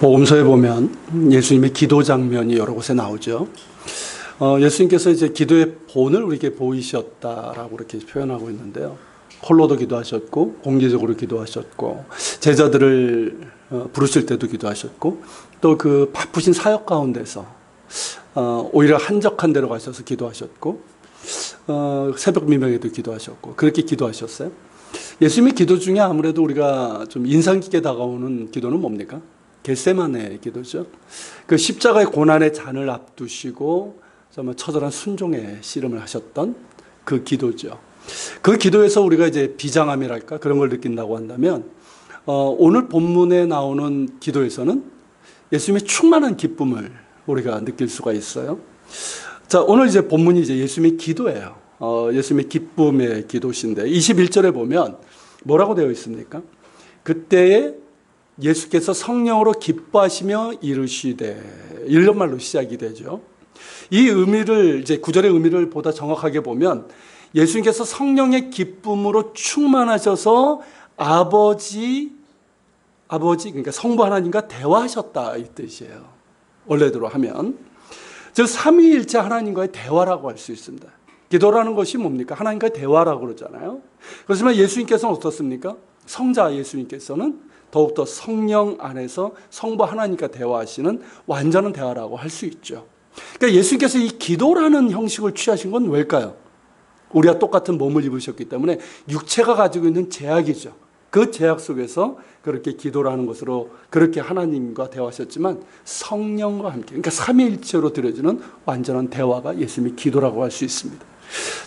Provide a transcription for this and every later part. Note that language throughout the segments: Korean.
복음서에 보면 예수님의 기도 장면이 여러 곳에 나오죠. 예수님께서 이제 기도의 본을 우리에게 보이셨다라고 이렇게 표현하고 있는데요. 홀로도 기도하셨고, 공개적으로 기도하셨고, 제자들을 부르실 때도 기도하셨고, 또 그 바쁘신 사역 가운데서 오히려 한적한 데로 가셔서 기도하셨고, 새벽 미명에도 기도하셨고, 그렇게 기도하셨어요. 예수님의 기도 중에 아무래도 우리가 좀 인상 깊게 다가오는 기도는 뭡니까? 겟세마네 기도죠. 그 십자가의 고난의 잔을 앞두시고 정말 처절한 순종의 씨름을 하셨던 그 기도죠. 그 기도에서 우리가 이제 비장함이랄까 그런 걸 느낀다고 한다면 오늘 본문에 나오는 기도에서는 예수님의 충만한 기쁨을 우리가 느낄 수가 있어요. 자, 오늘 이제 본문이 이제 예수님의 기도예요. 예수님의 기쁨의 기도신데 21절에 보면 뭐라고 되어 있습니까? 그때에 예수께서 성령으로 기뻐하시며 이르시되, 이런 말로 시작이 되죠. 이 의미를 이제 구절의 의미를 보다 정확하게 보면 예수님께서 성령의 기쁨으로 충만하셔서 아버지 그러니까 성부 하나님과 대화하셨다 이 뜻이에요. 원래대로 하면 즉 삼위일체 하나님과의 대화라고 할 수 있습니다. 기도라는 것이 뭡니까? 하나님과의 대화라고 그러잖아요. 그렇지만 예수님께서는 어떻습니까? 성자 예수님께서는 더욱더 성령 안에서 성부 하나님과 대화하시는 완전한 대화라고 할 수 있죠. 그러니까 예수님께서 이 기도라는 형식을 취하신 건 왜일까요? 우리와 똑같은 몸을 입으셨기 때문에 육체가 가지고 있는 제약이죠. 그 제약 속에서 그렇게 기도라는 것으로 그렇게 하나님과 대화하셨지만 성령과 함께, 그러니까 삼위일체로 드려지는 완전한 대화가 예수님의 기도라고 할 수 있습니다.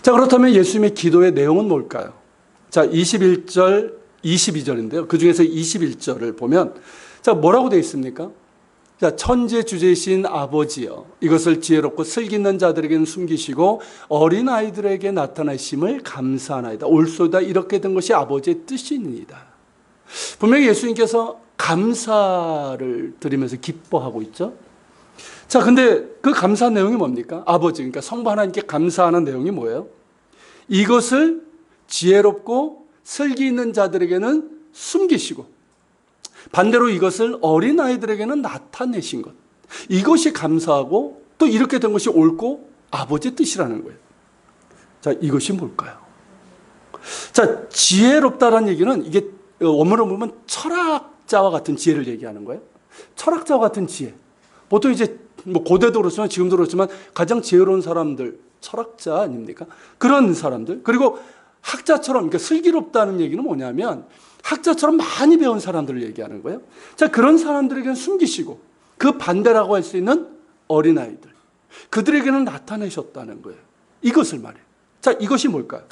자, 그렇다면 예수님의 기도의 내용은 뭘까요? 자, 21절 22절인데요. 그 중에서 21절을 보면 자, 뭐라고 되어 있습니까? 자, 천지의 주제이신 아버지여, 이것을 지혜롭고 슬기 있는 자들에게는 숨기시고 어린 아이들에게 나타나심을 감사하나이다. 옳소이다. 이렇게 된 것이 아버지의 뜻이니이다. 분명히 예수님께서 감사를 드리면서 기뻐하고 있죠. 자, 근데 그 감사 내용이 뭡니까? 아버지, 그러니까 성부 하나님께 감사하는 내용이 뭐예요? 이것을 지혜롭고 슬기 있는 자들에게는 숨기시고 반대로 이것을 어린아이들에게는 나타내신 것, 이것이 감사하고 또 이렇게 된 것이 옳고 아버지의 뜻이라는 거예요. 자, 이것이 뭘까요? 자, 지혜롭다라는 얘기는 이게 원문을 보면 철학자와 같은 지혜를 얘기하는 거예요. 철학자와 같은 지혜. 보통 이제 뭐 고대도 그렇지만 지금도 그렇지만 가장 지혜로운 사람들, 철학자 아닙니까? 그런 사람들. 그리고 학자처럼, 그러니까 슬기롭다는 얘기는 뭐냐면 학자처럼 많이 배운 사람들을 얘기하는 거예요. 자, 그런 사람들에게는 숨기시고 그 반대라고 할 수 있는 어린아이들, 그들에게는 나타내셨다는 거예요. 이것을 말해요. 자, 이것이 뭘까요?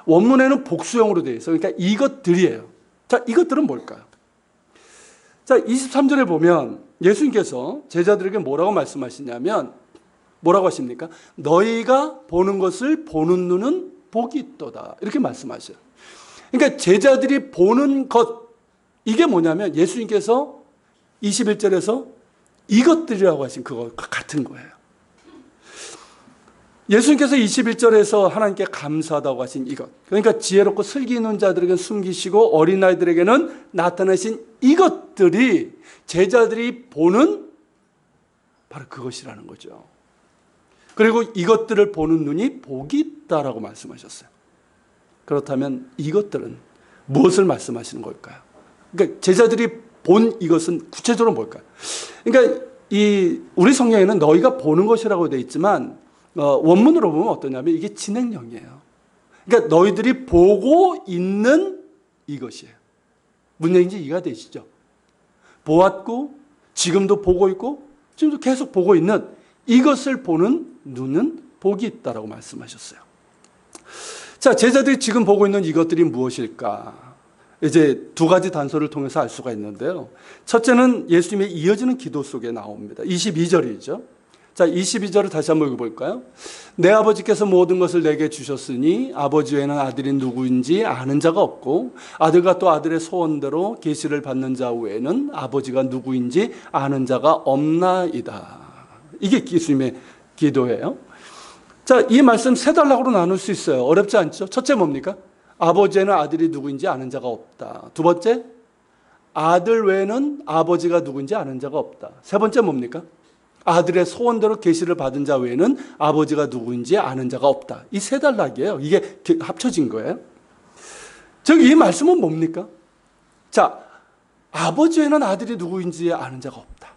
원문에는 복수형으로 되어 있어요. 그러니까 이것들이에요. 자, 이것들은 뭘까요? 자, 23절에 보면 예수님께서 제자들에게 뭐라고 말씀하시냐면 뭐라고 하십니까? 너희가 보는 것을 보는 눈은 복이 있도다. 이렇게 말씀하셔요. 그러니까 제자들이 보는 것, 이게 뭐냐면 예수님께서 21절에서 이것들이라고 하신 그것과 같은 거예요. 예수님께서 21절에서 하나님께 감사하다고 하신 이것, 그러니까 지혜롭고 슬기 있는 자들에게는 숨기시고 어린아이들에게는 나타내신 이것들이 제자들이 보는 바로 그것이라는 거죠. 그리고 이것들을 보는 눈이 복이 있다라고 말씀하셨어요. 그렇다면 이것들은 무엇을 말씀하시는 걸까요? 그러니까 제자들이 본 이것은 구체적으로 뭘까요? 그러니까 우리 성경에는 너희가 보는 것이라고 되어 있지만 원문으로 보면 어떠냐면 이게 진행형이에요. 그러니까 너희들이 보고 있는 이것이에요. 무슨 얘기인지 이해가 되시죠? 보았고 지금도 보고 있고 지금도 계속 보고 있는 이것을 보는 눈은 복이 있다라고 말씀하셨어요. 자, 제자들이 지금 보고 있는 이것들이 무엇일까? 이제 두 가지 단서를 통해서 알 수가 있는데요. 첫째는 예수님의 이어지는 기도 속에 나옵니다. 22절이죠. 자, 22절을 다시 한번 읽어볼까요? 내 아버지께서 모든 것을 내게 주셨으니 아버지 외에는 아들이 누구인지 아는 자가 없고 아들과 또 아들의 소원대로 계시를 받는 자 외에는 아버지가 누구인지 아는 자가 없나이다. 이게 예수님의 기도예요. 자, 이 말씀 세 단락으로 나눌 수 있어요. 어렵지 않죠? 첫째 뭡니까? 아버지에는 아들이 누구인지 아는 자가 없다. 두 번째, 아들 외에는 아버지가 누군지 아는 자가 없다. 세 번째 뭡니까? 아들의 소원대로 계시를 받은 자 외에는 아버지가 누구인지 아는 자가 없다. 이 세 단락이에요. 이게 합쳐진 거예요. 즉 이 말씀은 뭡니까? 자, 아버지 외에는 아들이 누구인지 아는 자가 없다.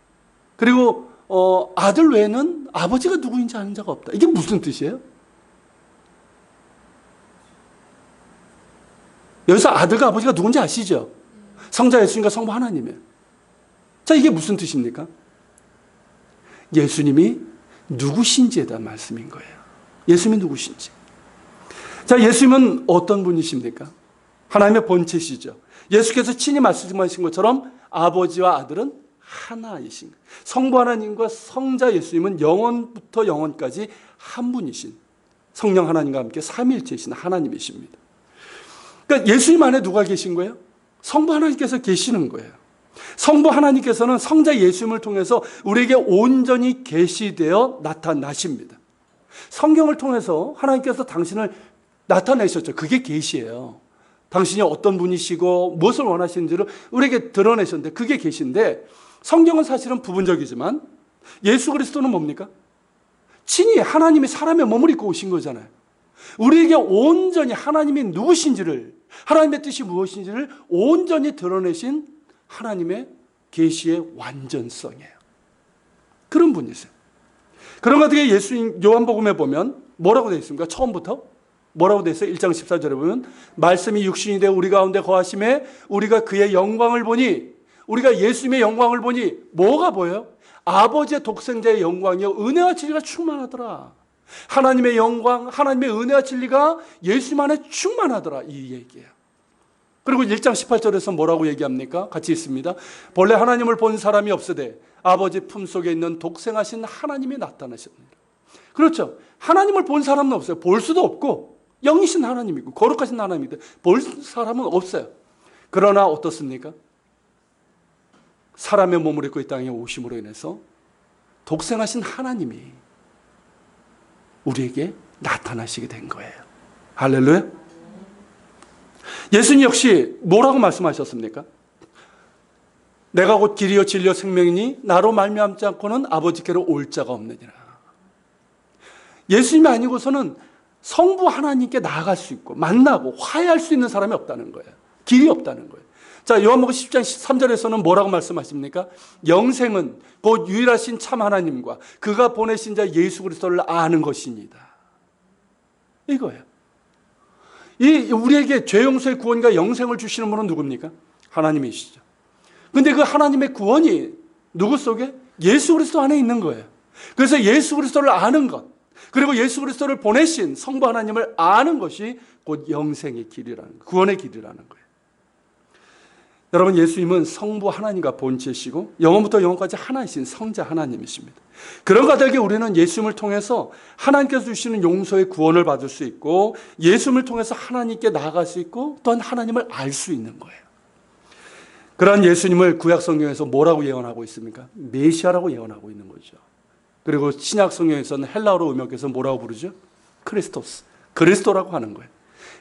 그리고 아들 외에는 아버지가 누구인지 아는 자가 없다. 이게 무슨 뜻이에요? 여기서 아들과 아버지가 누군지 아시죠? 성자 예수님과 성부 하나님이에요. 자, 이게 무슨 뜻입니까? 예수님이 누구신지에 대한 말씀인 거예요. 예수님이 누구신지. 자, 예수님은 어떤 분이십니까? 하나님의 본체시죠. 예수께서 친히 말씀하신 것처럼 아버지와 아들은 하나이신 거예요. 성부 하나님과 성자 예수님은 영원부터 영원까지 한 분이신, 성령 하나님과 함께 삼위일체이신 하나님이십니다. 그러니까 예수님 안에 누가 계신 거예요? 성부 하나님께서 계시는 거예요. 성부 하나님께서는 성자 예수님을 통해서 우리에게 온전히 계시되어 나타나십니다. 성경을 통해서 하나님께서 당신을 나타내셨죠. 그게 계시예요. 당신이 어떤 분이시고 무엇을 원하시는지를 우리에게 드러내셨는데 그게 계시인데, 성경은 사실은 부분적이지만 예수 그리스도는 뭡니까? 친히 하나님이 사람의 몸을 입고 오신 거잖아요. 우리에게 온전히 하나님이 누구신지를, 하나님의 뜻이 무엇인지를 온전히 드러내신 하나님의 계시의 완전성이에요. 그런 분이세요. 그런 것 같은 예수님 요한복음에 보면 뭐라고 되어 있습니까? 처음부터 뭐라고 되어 있어요? 1장 14절에 보면 말씀이 육신이 되어 우리 가운데 거하심에 우리가 그의 영광을 보니, 우리가 예수님의 영광을 보니 뭐가 보여요? 아버지의 독생자의 영광이요 은혜와 진리가 충만하더라. 하나님의 영광, 하나님의 은혜와 진리가 예수님 안에 충만하더라, 이 얘기예요. 그리고 1장 18절에서 뭐라고 얘기합니까? 같이 있습니다. 본래 하나님을 본 사람이 없으되 아버지 품속에 있는 독생하신 하나님이 나타나셨습니다. 그렇죠. 하나님을 본 사람은 없어요. 볼 수도 없고 영이신 하나님이고 거룩하신 하나님인데 볼 사람은 없어요. 그러나 어떻습니까? 사람의 몸을 입고 이 땅에 오심으로 인해서 독생하신 하나님이 우리에게 나타나시게 된 거예요. 할렐루야. 예수님 역시 뭐라고 말씀하셨습니까? 내가 곧 길이요 진리요 생명이니 나로 말미암지 않고는 아버지께로 올 자가 없느니라. 예수님이 아니고서는 성부 하나님께 나아갈 수 있고 만나고 화해할 수 있는 사람이 없다는 거예요. 길이 없다는 거예요. 자, 요한복음 10장 13절에서는 뭐라고 말씀하십니까? 영생은 곧 유일하신 참 하나님과 그가 보내신 자 예수 그리스도를 아는 것입니다. 이거예요. 이 우리에게 죄 용서의 구원과 영생을 주시는 분은 누굽니까? 하나님이시죠. 근데 그 하나님의 구원이 누구 속에? 예수 그리스도 안에 있는 거예요. 그래서 예수 그리스도를 아는 것, 그리고 예수 그리스도를 보내신 성부 하나님을 아는 것이 곧 영생의 길이라는 거예요. 구원의 길이라는 거예요. 여러분, 예수님은 성부 하나님과 본체시고 영원부터 영원까지 하나이신 성자 하나님이십니다. 그런 것들에게 우리는 예수님을 통해서 하나님께서 주시는 용서의 구원을 받을 수 있고 예수님을 통해서 하나님께 나아갈 수 있고 또한 하나님을 알 수 있는 거예요. 그러한 예수님을 구약 성경에서 뭐라고 예언하고 있습니까? 메시아라고 예언하고 있는 거죠. 그리고 신약 성경에서는 헬라어로 음역해서 뭐라고 부르죠? 크리스토스, 그리스도라고 하는 거예요.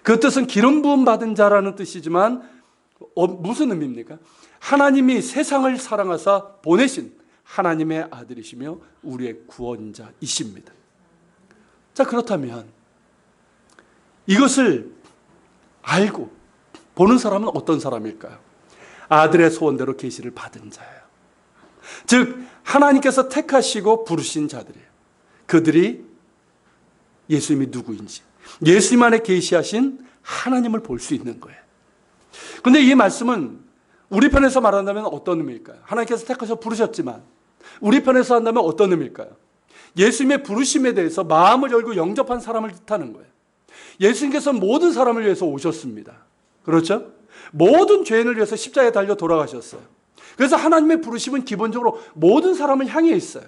그 뜻은 기름 부음 받은 자라는 뜻이지만 무슨 의미입니까? 하나님이 세상을 사랑하사 보내신 하나님의 아들이시며 우리의 구원자이십니다. 자, 그렇다면 이것을 알고 보는 사람은 어떤 사람일까요? 아들의 소원대로 계시를 받은 자예요. 즉 하나님께서 택하시고 부르신 자들이에요. 그들이 예수님이 누구인지, 예수님 안에 계시하신 하나님을 볼 수 있는 거예요. 그런데 이 말씀은 우리 편에서 말한다면 어떤 의미일까요? 하나님께서 택하셔서 부르셨지만 우리 편에서 한다면 어떤 의미일까요? 예수님의 부르심에 대해서 마음을 열고 영접한 사람을 뜻하는 거예요. 예수님께서는 모든 사람을 위해서 오셨습니다. 그렇죠? 모든 죄인을 위해서 십자가에 달려 돌아가셨어요. 그래서 하나님의 부르심은 기본적으로 모든 사람을 향해 있어요.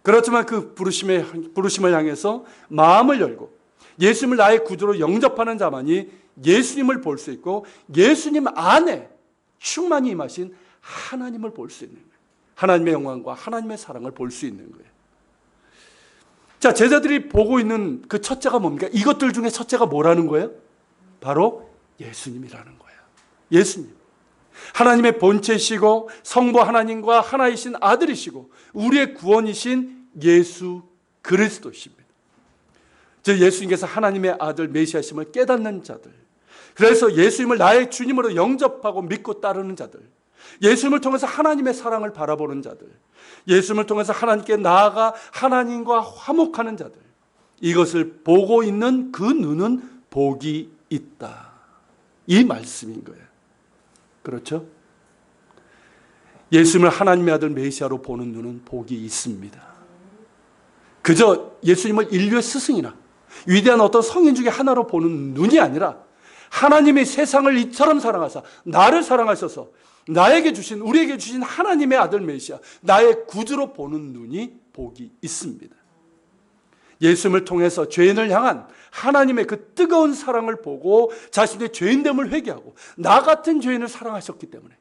그렇지만 그 부르심을 향해서 마음을 열고 예수님을 나의 구주로 영접하는 자만이 예수님을 볼 수 있고 예수님 안에 충만히 임하신 하나님을 볼 수 있는 거예요. 하나님의 영광과 하나님의 사랑을 볼 수 있는 거예요. 자, 제자들이 보고 있는 그 첫째가 뭡니까? 이것들 중에 첫째가 뭐라는 거예요? 바로 예수님이라는 거예요. 예수님. 하나님의 본체시고 성부 하나님과 하나이신 아들이시고 우리의 구원이신 예수 그리스도십니다. 즉 예수님께서 하나님의 아들 메시아심을 깨닫는 자들, 그래서 예수님을 나의 주님으로 영접하고 믿고 따르는 자들, 예수님을 통해서 하나님의 사랑을 바라보는 자들, 예수님을 통해서 하나님께 나아가 하나님과 화목하는 자들, 이것을 보고 있는 그 눈은 복이 있다. 이 말씀인 거예요. 그렇죠? 예수님을 하나님의 아들 메시아로 보는 눈은 복이 있습니다. 그저 예수님을 인류의 스승이나 위대한 어떤 성인 중에 하나로 보는 눈이 아니라 하나님이 세상을 이처럼 사랑하사 나를 사랑하셔서 나에게 주신, 우리에게 주신 하나님의 아들 메시아, 나의 구주로 보는 눈이 복이 있습니다. 예수님을 통해서 죄인을 향한 하나님의 그 뜨거운 사랑을 보고 자신의 죄인됨을 회개하고 나 같은 죄인을 사랑하셨기 때문에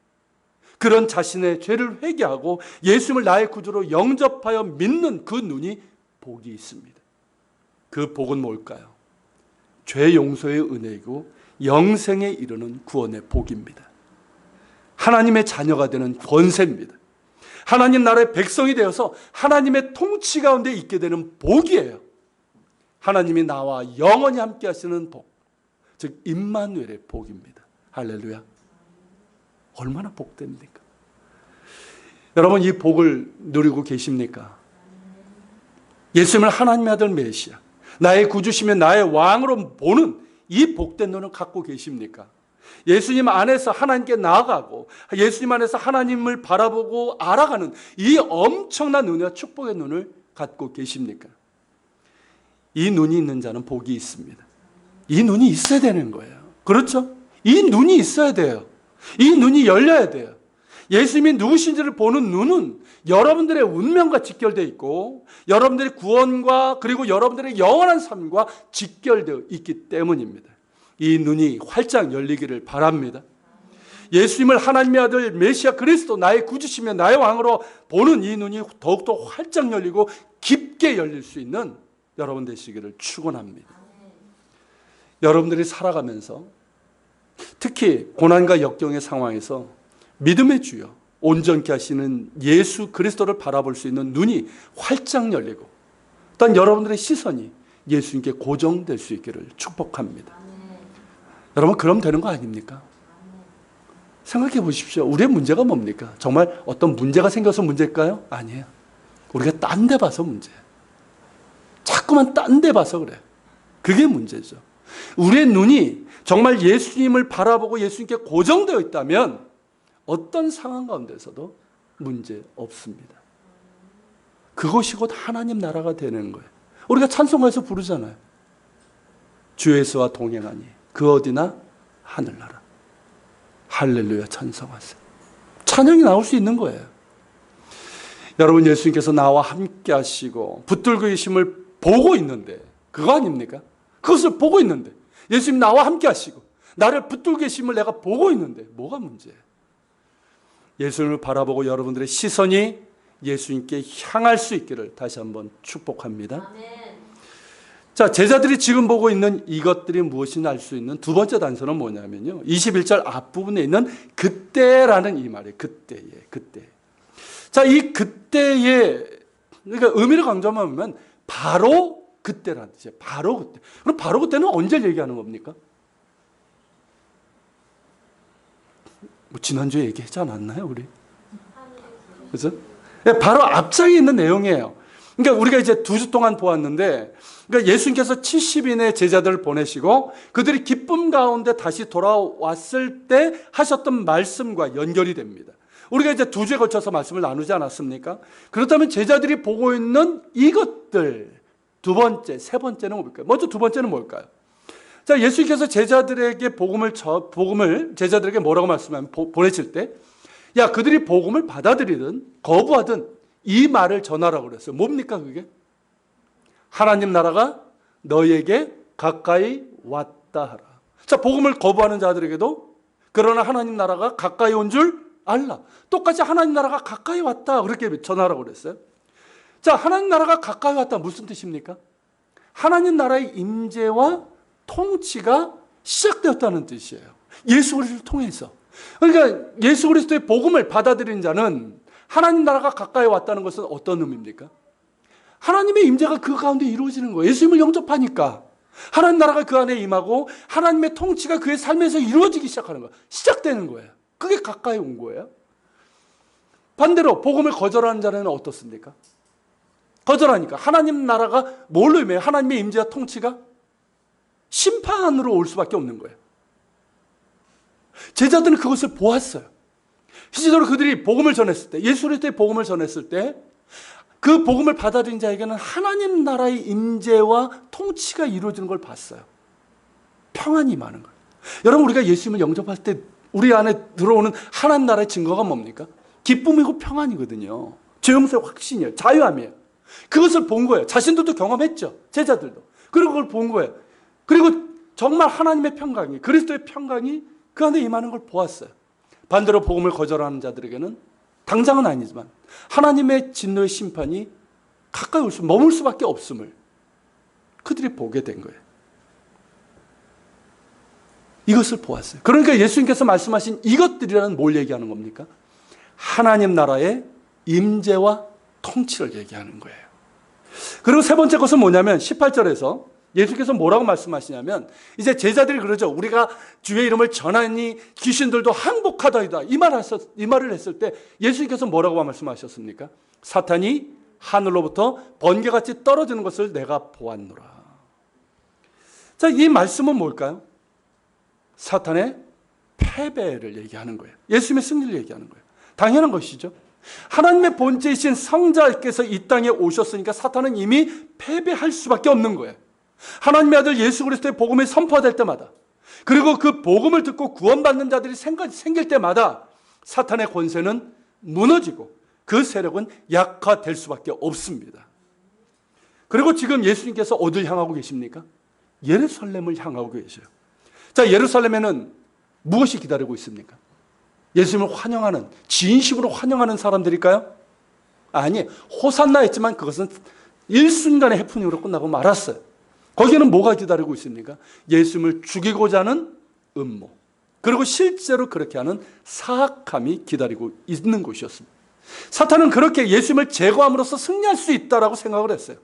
그런 자신의 죄를 회개하고 예수님을 나의 구주로 영접하여 믿는 그 눈이 복이 있습니다. 그 복은 뭘까요? 죄 용서의 은혜이고 영생에 이르는 구원의 복입니다. 하나님의 자녀가 되는 권세입니다. 하나님 나라의 백성이 되어서 하나님의 통치 가운데 있게 되는 복이에요. 하나님이 나와 영원히 함께 하시는 복, 즉 임마누엘의 복입니다. 할렐루야. 얼마나 복됩니까? 여러분 이 복을 누리고 계십니까? 예수님을 하나님의 아들 메시아, 나의 구주시며 나의 왕으로 보는 이 복된 눈을 갖고 계십니까? 예수님 안에서 하나님께 나아가고 예수님 안에서 하나님을 바라보고 알아가는 이 엄청난 은혜와 축복의 눈을 갖고 계십니까? 이 눈이 있는 자는 복이 있습니다. 이 눈이 있어야 되는 거예요. 그렇죠? 이 눈이 있어야 돼요. 이 눈이 열려야 돼요. 예수님이 누구신지를 보는 눈은 여러분들의 운명과 직결되어 있고 여러분들의 구원과 그리고 여러분들의 영원한 삶과 직결되어 있기 때문입니다. 이 눈이 활짝 열리기를 바랍니다. 예수님을 하나님의 아들 메시아 그리스도 나의 구주시며 나의 왕으로 보는 이 눈이 더욱더 활짝 열리고 깊게 열릴 수 있는 여러분 되시기를 축원합니다. 여러분들이 살아가면서 특히 고난과 역경의 상황에서 믿음의 주여 온전케 하시는 예수 그리스도를 바라볼 수 있는 눈이 활짝 열리고 또한 여러분들의 시선이 예수님께 고정될 수 있기를 축복합니다. 여러분 그럼 되는 거 아닙니까? 생각해 보십시오. 우리의 문제가 뭡니까? 정말 어떤 문제가 생겨서 문제일까요? 아니에요. 우리가 딴 데 봐서 문제예요. 자꾸만 딴 데 봐서 그래. 그게 문제죠. 우리의 눈이 정말 예수님을 바라보고 예수님께 고정되어 있다면 어떤 상황 가운데서도 문제 없습니다. 그것이 곧 하나님 나라가 되는 거예요. 우리가 찬송가에서 부르잖아요. 주 예수와 동행하니 그 어디나 하늘나라. 할렐루야 찬송하세요. 찬양이 나올 수 있는 거예요. 여러분 예수님께서 나와 함께 하시고 붙들고 계심을 보고 있는데 그거 아닙니까? 그것을 보고 있는데 예수님 나와 함께 하시고 나를 붙들고 계심을 내가 보고 있는데 뭐가 문제예요? 예수님을 바라보고 여러분들의 시선이 예수님께 향할 수 있기를 다시 한번 축복합니다. 아멘. 자, 제자들이 지금 보고 있는 이것들이 무엇인지 알 수 있는 두 번째 단서는 뭐냐면요. 21절 앞부분에 있는 그때라는 이 말이에요. 그때. 자, 이 그때에 그러니까 의미를 강조하면 보면 바로 그때라는 뜻이에요. 바로 그때. 그럼 바로 그때는 언제 얘기하는 겁니까? 뭐 지난주에 얘기하지 않았나요, 우리? 그래서 바로 앞장에 있는 내용이에요. 그러니까 우리가 이제 2주 동안 보았는데, 그러니까 예수님께서 70인의 제자들을 보내시고 그들이 기쁨 가운데 다시 돌아왔을 때 하셨던 말씀과 연결이 됩니다. 우리가 이제 2주에 걸쳐서 말씀을 나누지 않았습니까? 그렇다면 제자들이 보고 있는 이것들, 두 번째, 세 번째는 뭘까요? 먼저 두 번째는 뭘까요? 자, 예수님께서 제자들에게 복음을 제자들에게 뭐라고 말씀하면 보내실 때, 야, 그들이 복음을 받아들이든 거부하든 이 말을 전하라고 그랬어요. 뭡니까 그게? 하나님 나라가 너희에게 가까이 왔다 하라. 자, 복음을 거부하는 자들에게도 그러나 하나님 나라가 가까이 온 줄 알라. 똑같이 하나님 나라가 가까이 왔다 그렇게 전하라고 그랬어요. 자, 하나님 나라가 가까이 왔다 무슨 뜻입니까? 하나님 나라의 임재와 통치가 시작되었다는 뜻이에요. 예수 그리스도를 통해서. 그러니까 예수 그리스도의 복음을 받아들인 자는 하나님 나라가 가까이 왔다는 것은 어떤 의미입니까? 하나님의 임재가 그 가운데 이루어지는 거예요. 예수님을 영접하니까 하나님 나라가 그 안에 임하고 하나님의 통치가 그의 삶에서 이루어지기 시작하는 거예요. 시작되는 거예요. 그게 가까이 온 거예요. 반대로 복음을 거절하는 자는 어떻습니까? 거절하니까 하나님 나라가 뭘로 임해요? 하나님의 임재와 통치가 심판으로 올 수밖에 없는 거예요. 제자들은 그것을 보았어요. 실제로 그들이 복음을 전했을 때, 예수 그리스도의 복음을 전했을 때 그 복음을 받아들인 자에게는 하나님 나라의 임재와 통치가 이루어지는 걸 봤어요. 평안이 많은 거예요. 여러분, 우리가 예수님을 영접할 때 우리 안에 들어오는 하나님 나라의 증거가 뭡니까? 기쁨이고 평안이거든요. 죄 용서의 확신이에요. 자유함이에요. 그것을 본 거예요. 자신들도 경험했죠. 제자들도. 그리고 그걸 본 거예요. 그리고 정말 하나님의 평강이, 그리스도의 평강이 그 안에 임하는 걸 보았어요. 반대로 복음을 거절하는 자들에게는 당장은 아니지만 하나님의 진노의 심판이 가까이 올 수, 머물 수밖에 없음을 그들이 보게 된 거예요. 이것을 보았어요. 그러니까 예수님께서 말씀하신 이것들이라는 뭘 얘기하는 겁니까? 하나님 나라의 임재와 통치를 얘기하는 거예요. 그리고 세 번째 것은 뭐냐면 18절에서 예수께서 뭐라고 말씀하시냐면 이제 제자들이 그러죠. 우리가 주의 이름을 전하니 귀신들도 항복하다이다. 이 말을 했을 때 예수님께서 뭐라고 말씀하셨습니까? 사탄이 하늘로부터 번개같이 떨어지는 것을 내가 보았노라. 자, 이 말씀은 뭘까요? 사탄의 패배를 얘기하는 거예요. 예수님의 승리를 얘기하는 거예요. 당연한 것이죠. 하나님의 본체이신 성자께서 이 땅에 오셨으니까 사탄은 이미 패배할 수밖에 없는 거예요. 하나님의 아들 예수 그리스도의 복음이 선포될 때마다, 그리고 그 복음을 듣고 구원받는 자들이 생길 때마다 사탄의 권세는 무너지고 그 세력은 약화될 수밖에 없습니다. 그리고 지금 예수님께서 어딜 향하고 계십니까? 예루살렘을 향하고 계셔요. 자, 예루살렘에는 무엇이 기다리고 있습니까? 예수님을 환영하는, 진심으로 환영하는 사람들일까요? 아니, 호산나 했지만 그것은 일순간의 해프닝으로 끝나고 말았어요. 거기에는 뭐가 기다리고 있습니까? 예수님을 죽이고자 하는 음모, 그리고 실제로 그렇게 하는 사악함이 기다리고 있는 곳이었습니다. 사탄은 그렇게 예수님을 제거함으로써 승리할 수 있다라고 생각을 했어요.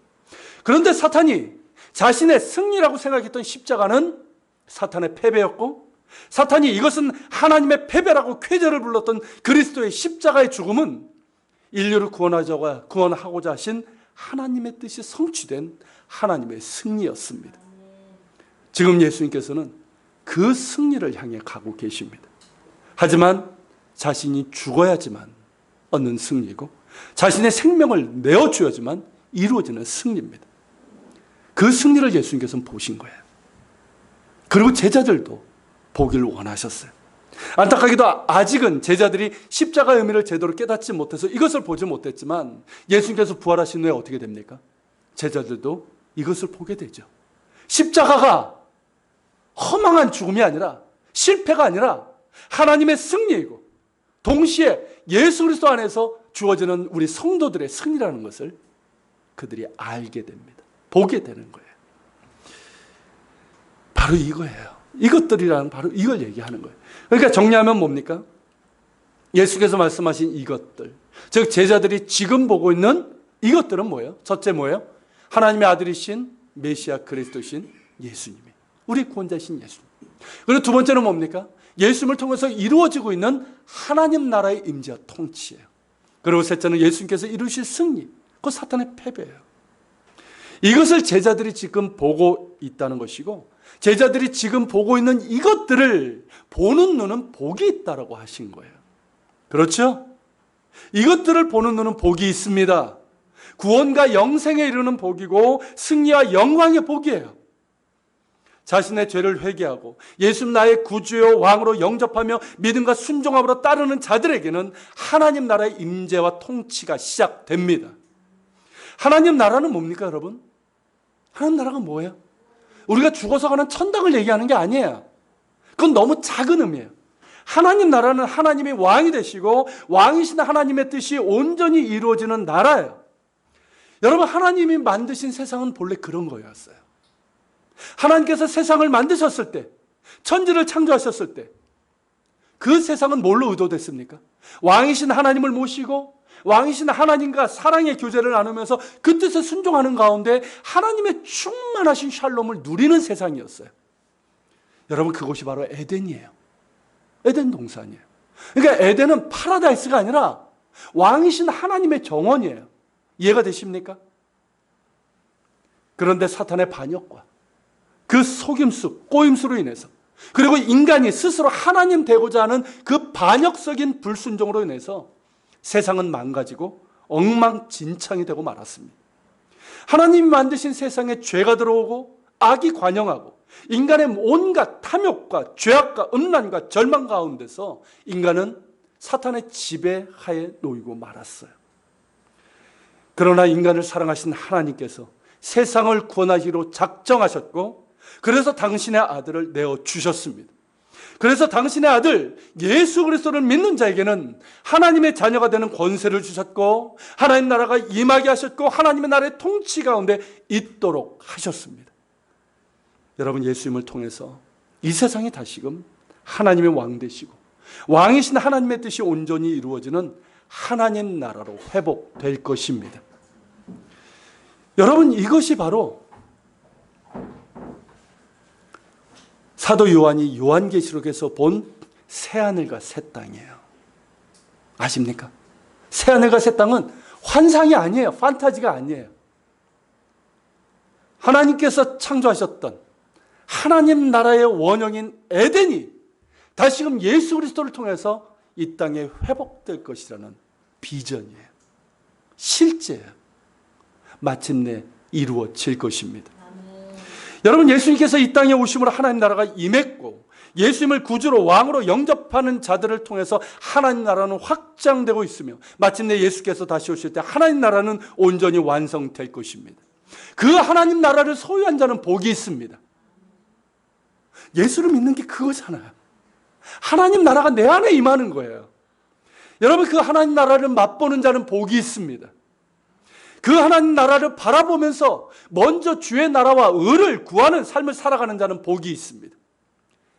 그런데 사탄이 자신의 승리라고 생각했던 십자가는 사탄의 패배였고, 사탄이 이것은 하나님의 패배라고 쾌재를 불렀던 그리스도의 십자가의 죽음은 인류를 구원하고자 하신 하나님의 뜻이 성취된 하나님의 승리였습니다. 지금 예수님께서는 그 승리를 향해 가고 계십니다. 하지만 자신이 죽어야지만 얻는 승리고 자신의 생명을 내어줘야지만 이루어지는 승리입니다. 그 승리를 예수님께서는 보신 거예요. 그리고 제자들도 보기를 원하셨어요. 안타깝게도 아직은 제자들이 십자가의 의미를 제대로 깨닫지 못해서 이것을 보지 못했지만 예수님께서 부활하신 후에 어떻게 됩니까? 제자들도 이것을 보게 되죠. 십자가가 허망한 죽음이 아니라, 실패가 아니라 하나님의 승리이고 동시에 예수 그리스도 안에서 주어지는 우리 성도들의 승리라는 것을 그들이 알게 됩니다. 보게 되는 거예요. 바로 이거예요. 이것들이라는 바로 이걸 얘기하는 거예요. 그러니까 정리하면 뭡니까? 예수께서 말씀하신 이것들, 즉 제자들이 지금 보고 있는 이것들은 뭐예요? 첫째 뭐예요? 하나님의 아들이신 메시아 그리스도신 예수님이, 우리 구원자신 예수님. 그리고 두 번째는 뭡니까? 예수님을 통해서 이루어지고 있는 하나님 나라의 임재와 통치예요. 그리고 셋째는 예수님께서 이루실 승리, 그 사탄의 패배예요. 이것을 제자들이 지금 보고 있다는 것이고, 제자들이 지금 보고 있는 이것들을 보는 눈은 복이 있다라고 하신 거예요. 그렇죠? 이것들을 보는 눈은 복이 있습니다. 구원과 영생에 이르는 복이고 승리와 영광의 복이에요. 자신의 죄를 회개하고 예수님 나의 구주요 왕으로 영접하며 믿음과 순종함으로 따르는 자들에게는 하나님 나라의 임재와 통치가 시작됩니다. 하나님 나라는 뭡니까, 여러분? 하나님 나라가 뭐예요? 우리가 죽어서 가는 천당을 얘기하는 게 아니에요. 그건 너무 작은 의미예요. 하나님 나라는 하나님이 왕이 되시고 왕이신 하나님의 뜻이 온전히 이루어지는 나라예요. 여러분, 하나님이 만드신 세상은 본래 그런 거였어요. 하나님께서 세상을 만드셨을 때, 천지를 창조하셨을 때 그 세상은 뭘로 의도됐습니까? 왕이신 하나님을 모시고 왕이신 하나님과 사랑의 교제를 나누면서 그 뜻에 순종하는 가운데 하나님의 충만하신 샬롬을 누리는 세상이었어요. 여러분, 그곳이 바로 에덴이에요. 에덴 동산이에요. 그러니까 에덴은 파라다이스가 아니라 왕이신 하나님의 정원이에요. 이해가 되십니까? 그런데 사탄의 반역과 그 속임수, 꼬임수로 인해서, 그리고 인간이 스스로 하나님 되고자 하는 그 반역적인 불순종으로 인해서 세상은 망가지고 엉망진창이 되고 말았습니다. 하나님이 만드신 세상에 죄가 들어오고 악이 관영하고 인간의 온갖 탐욕과 죄악과 음란과 절망 가운데서 인간은 사탄의 지배하에 놓이고 말았어요. 그러나 인간을 사랑하신 하나님께서 세상을 구원하기로 작정하셨고, 그래서 당신의 아들을 내어주셨습니다. 그래서 당신의 아들 예수 그리스도를 믿는 자에게는 하나님의 자녀가 되는 권세를 주셨고, 하나님 나라가 임하게 하셨고, 하나님의 나라의 통치 가운데 있도록 하셨습니다. 여러분, 예수님을 통해서 이 세상이 다시금 하나님의 왕 되시고 왕이신 하나님의 뜻이 온전히 이루어지는 하나님 나라로 회복될 것입니다. 여러분, 이것이 바로 사도 요한이 요한계시록에서 본 새하늘과 새 땅이에요. 아십니까? 새하늘과 새 땅은 환상이 아니에요. 판타지가 아니에요. 하나님께서 창조하셨던 하나님 나라의 원형인 에덴이 다시금 예수 그리스도를 통해서 이 땅에 회복될 것이라는 비전이에요. 실제예요. 마침내 이루어질 것입니다. 여러분, 예수님께서 이 땅에 오심으로 하나님 나라가 임했고, 예수님을 구주로 왕으로 영접하는 자들을 통해서 하나님 나라는 확장되고 있으며, 마침내 예수께서 다시 오실 때 하나님 나라는 온전히 완성될 것입니다. 그 하나님 나라를 소유한 자는 복이 있습니다. 예수를 믿는 게 그거잖아요. 하나님 나라가 내 안에 임하는 거예요. 여러분, 그 하나님 나라를 맛보는 자는 복이 있습니다. 그 하나님 나라를 바라보면서 먼저 주의 나라와 의를 구하는 삶을 살아가는 자는 복이 있습니다.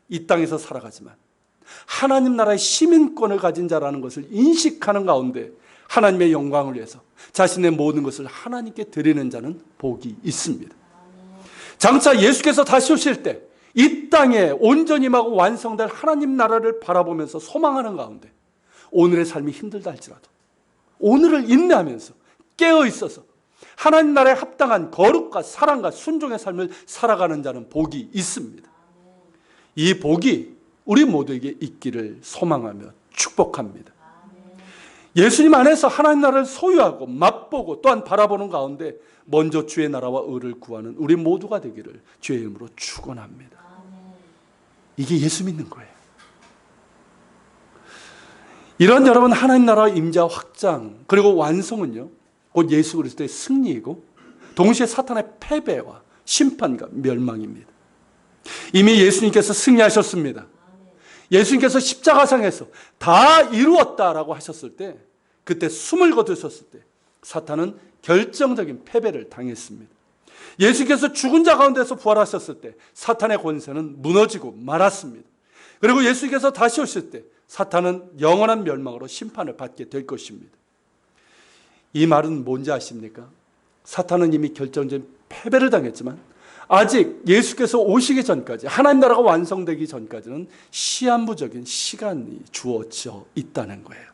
이 땅에서 살아가지만 하나님 나라의 시민권을 가진 자라는 것을 인식하는 가운데 하나님의 영광을 위해서 자신의 모든 것을 하나님께 드리는 자는 복이 있습니다. 장차 예수께서 다시 오실 때 이 땅에 온전히 임하고 완성될 하나님 나라를 바라보면서 소망하는 가운데 오늘의 삶이 힘들다 할지라도 오늘을 인내하면서 깨어 있어서 하나님 나라에 합당한 거룩과 사랑과 순종의 삶을 살아가는 자는 복이 있습니다. 이 복이 우리 모두에게 있기를 소망하며 축복합니다. 예수님 안에서 하나님 나라를 소유하고 맛보고 또한 바라보는 가운데 먼저 주의 나라와 의를 구하는 우리 모두가 되기를 주의 이름으로 축원합니다. 이게 예수 믿는 거예요. 이런 여러분, 하나님 나라의 임자 확장 그리고 완성은요, 곧 예수 그리스도의 승리이고 동시에 사탄의 패배와 심판과 멸망입니다. 이미 예수님께서 승리하셨습니다. 예수님께서 십자가상에서 다 이루었다라고 하셨을 때, 그때 숨을 거두셨을 때 사탄은 결정적인 패배를 당했습니다. 예수께서 죽은 자 가운데서 부활하셨을 때 사탄의 권세는 무너지고 말았습니다. 그리고 예수께서 다시 오실 때 사탄은 영원한 멸망으로 심판을 받게 될 것입니다. 이 말은 뭔지 아십니까? 사탄은 이미 결정적인 패배를 당했지만 아직 예수께서 오시기 전까지, 하나님 나라가 완성되기 전까지는 시한부적인 시간이 주어져 있다는 거예요.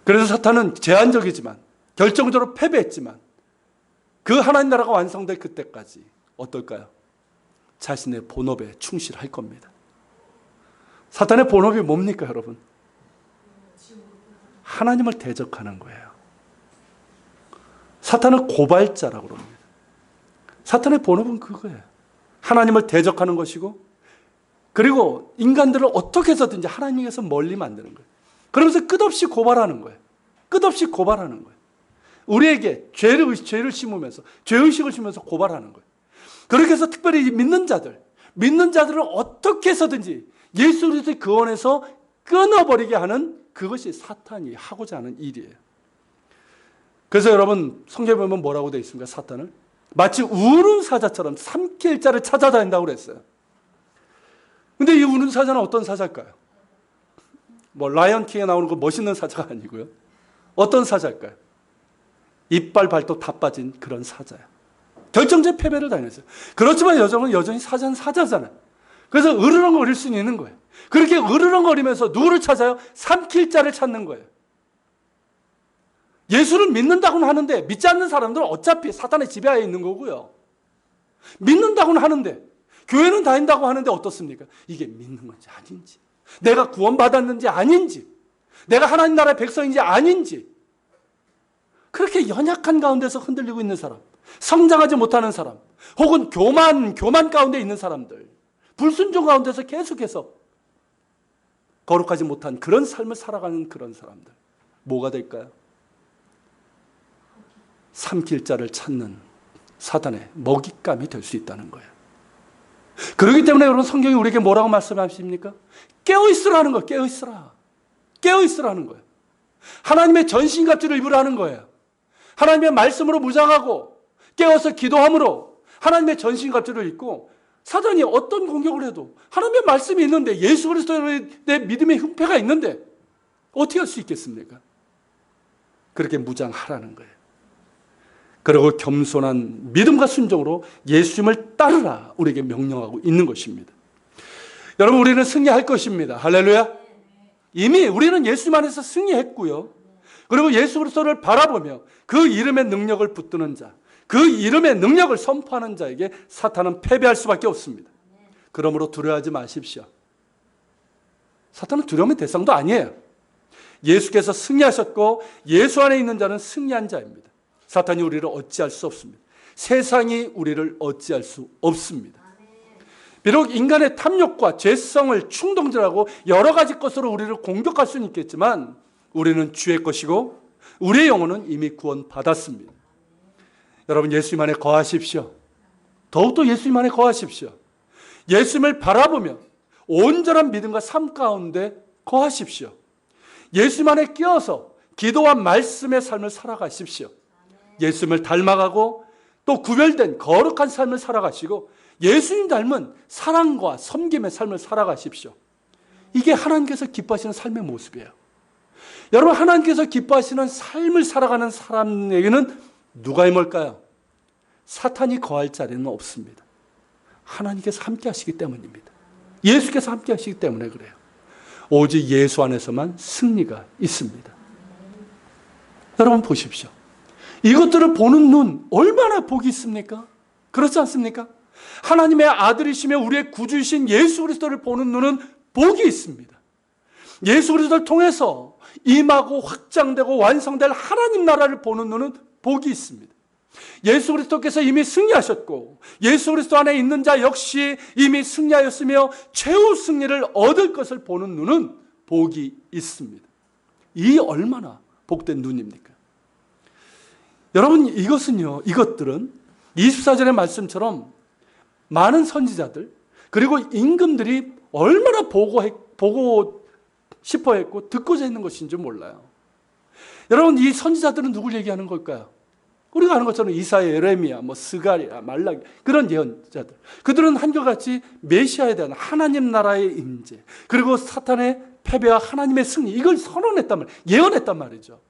그래서 사탄은 제한적이지만 결정적으로 패배했지만 그 하나님 나라가 완성될 그때까지 어떨까요? 자신의 본업에 충실할 겁니다. 사탄의 본업이 뭡니까, 여러분? 하나님을 대적하는 거예요. 사탄은 고발자라고 합니다. 사탄의 본업은 그거예요. 하나님을 대적하는 것이고, 그리고 인간들을 어떻게 해서든지 하나님에서 멀리 만드는 거예요. 그러면서 끝없이 고발하는 거예요. 끝없이 고발하는 거예요. 우리에게 죄를 심으면서, 죄의식을 심으면서 고발하는 거예요. 그렇게 해서 특별히 믿는 자들을 어떻게 해서든지 예수 그리스도의 구원에서 끊어버리게 하는, 그것이 사탄이 하고자 하는 일이에요. 그래서 여러분, 성경에 보면 뭐라고 되어 있습니까? 사탄을 마치 우는 사자처럼 삼킬 자를 찾아다닌다고 그랬어요. 근데 이 우는 사자는 어떤 사자일까요? 뭐 라이언 킹에 나오는 그 멋있는 사자가 아니고요. 어떤 사자일까요? 이빨 발톱 다 빠진 그런 사자야. 결정적 패배를 당했어요. 그렇지만 여전히 사자는 사자잖아요. 그래서 으르렁거릴 수는 있는 거예요. 그렇게 으르렁거리면서 누구를 찾아요? 삼킬 자를 찾는 거예요. 예수를 믿는다고는 하는데 믿지 않는 사람들은 어차피 사탄의 지배하에 있는 거고요. 믿는다고는 하는데 교회는 다닌다고 하는데 어떻습니까? 이게 믿는 건지 아닌지, 내가 구원받았는지 아닌지, 내가 하나님 나라의 백성인지 아닌지, 그렇게 연약한 가운데서 흔들리고 있는 사람, 성장하지 못하는 사람, 혹은 교만 가운데 있는 사람들, 불순종 가운데서 계속해서 거룩하지 못한 그런 삶을 살아가는 그런 사람들, 뭐가 될까요? 삼킬 자를 찾는 사단의 먹잇감이 될 수 있다는 거예요. 그렇기 때문에 여러분, 성경이 우리에게 뭐라고 말씀하십니까? 깨어있으라는 거예요. 깨어있으라. 깨어있으라는 거예요. 하나님의 전신갑주를 입으라는 거예요. 하나님의 말씀으로 무장하고 깨어서 기도함으로 하나님의 전신갑주를 입고, 사단이 어떤 공격을 해도 하나님의 말씀이 있는데, 예수 그리스도의 내 믿음의 흉패가 있는데 어떻게 할 수 있겠습니까? 그렇게 무장하라는 거예요. 그리고 겸손한 믿음과 순종으로 예수님을 따르라 우리에게 명령하고 있는 것입니다. 여러분, 우리는 승리할 것입니다. 할렐루야. 이미 우리는 예수님 안에서 승리했고요. 그리고 예수 그리스도를 바라보며 그 이름의 능력을 붙드는 자, 그 이름의 능력을 선포하는 자에게 사탄은 패배할 수밖에 없습니다. 그러므로 두려워하지 마십시오. 사탄은 두려움의 대상도 아니에요. 예수께서 승리하셨고 예수 안에 있는 자는 승리한 자입니다. 사탄이 우리를 어찌할 수 없습니다. 세상이 우리를 어찌할 수 없습니다. 비록 인간의 탐욕과 죄성을 충동질하고 여러 가지 것으로 우리를 공격할 수는 있겠지만, 우리는 주의 것이고 우리의 영혼은 이미 구원받았습니다. 여러분, 예수님 안에 거하십시오. 더욱더 예수님 안에 거하십시오. 예수님을 바라보며 온전한 믿음과 삶 가운데 거하십시오. 예수님 안에 끼어서 기도와 말씀의 삶을 살아가십시오. 예수님을 닮아가고 또 구별된 거룩한 삶을 살아가시고 예수님 닮은 사랑과 섬김의 삶을 살아가십시오. 이게 하나님께서 기뻐하시는 삶의 모습이에요. 여러분, 하나님께서 기뻐하시는 삶을 살아가는 사람에게는 누가 임할까요? 사탄이 거할 자리는 없습니다. 하나님께서 함께 하시기 때문입니다. 예수께서 함께 하시기 때문에 그래요. 오직 예수 안에서만 승리가 있습니다. 여러분 보십시오. 이것들을 보는 눈 얼마나 복이 있습니까? 그렇지 않습니까? 하나님의 아들이시며 우리의 구주이신 예수 그리스도를 보는 눈은 복이 있습니다. 예수 그리스도를 통해서 임하고 확장되고 완성될 하나님 나라를 보는 눈은 복이 있습니다. 예수 그리스도께서 이미 승리하셨고 예수 그리스도 안에 있는 자 역시 이미 승리하였으며 최후 승리를 얻을 것을 보는 눈은 복이 있습니다. 이 얼마나 복된 눈입니까? 여러분, 이것들은 24절의 말씀처럼 많은 선지자들 그리고 임금들이 얼마나 보고 싶어 했고 듣고자 했는 것인지 몰라요. 여러분, 이 선지자들은 누굴 얘기하는 걸까요? 우리가 아는 것처럼 이사야, 예레미야, 스가랴, 말라기, 그런 예언자들. 그들은 한결같이 메시아에 대한 하나님 나라의 임재, 그리고 사탄의 패배와 하나님의 승리, 이걸 선언했단 말이에요. 예언했단 말이죠.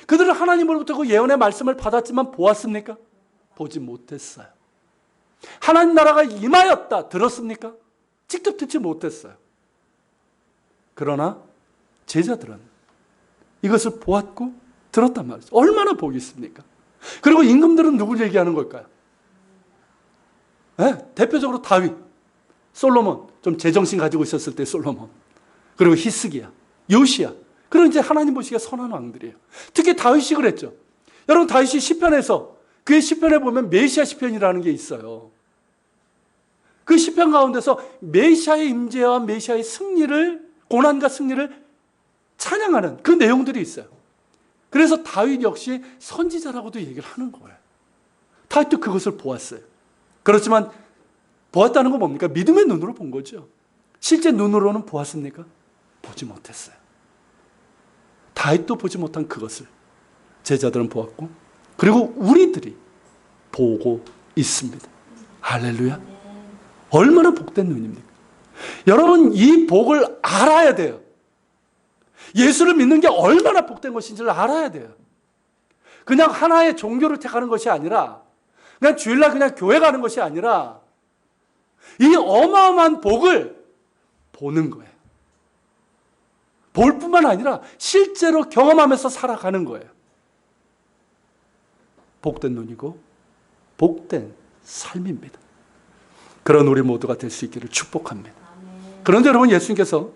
그들은 하나님으로부터 그 예언의 말씀을 받았지만 보았습니까? 보지 못했어요. 하나님 나라가 임하였다 들었습니까? 직접 듣지 못했어요. 그러나 제자들은 이것을 보았고 들었단 말이죠. 얼마나 복이 있습니까? 그리고 임금들은 누굴 얘기하는 걸까요? 네, 대표적으로 다윗, 솔로몬, 좀 제정신 가지고 있었을 때 솔로몬, 그리고 히스기야, 요시야, 그런 이제 하나님 보시기에 선한 왕들이에요. 특히 다윗이 그랬죠. 여러분, 다윗이 시편에서, 그의 시편에 보면 메시아 시편이라는 게 있어요. 그 시편 가운데서 메시아의 임재와 메시아의 승리를, 고난과 승리를 찬양하는 그 내용들이 있어요. 그래서 다윗 역시 선지자라고도 얘기를 하는 거예요. 다윗도 그것을 보았어요. 그렇지만 보았다는 건 뭡니까? 믿음의 눈으로 본 거죠. 실제 눈으로는 보았습니까? 보지 못했어요. 다윗도 보지 못한 그것을 제자들은 보았고, 그리고 우리들이 보고 있습니다. 할렐루야. 얼마나 복된 눈입니까? 여러분, 이 복을 알아야 돼요. 예수를 믿는 게 얼마나 복된 것인지를 알아야 돼요. 그냥 하나의 종교를 택하는 것이 아니라, 그냥 주일날 그냥 교회 가는 것이 아니라, 이 어마어마한 복을 보는 거예요. 볼 뿐만 아니라 실제로 경험하면서 살아가는 거예요. 복된 눈이고 복된 삶입니다. 그런 우리 모두가 될 수 있기를 축복합니다. 그런데 여러분, 예수님께서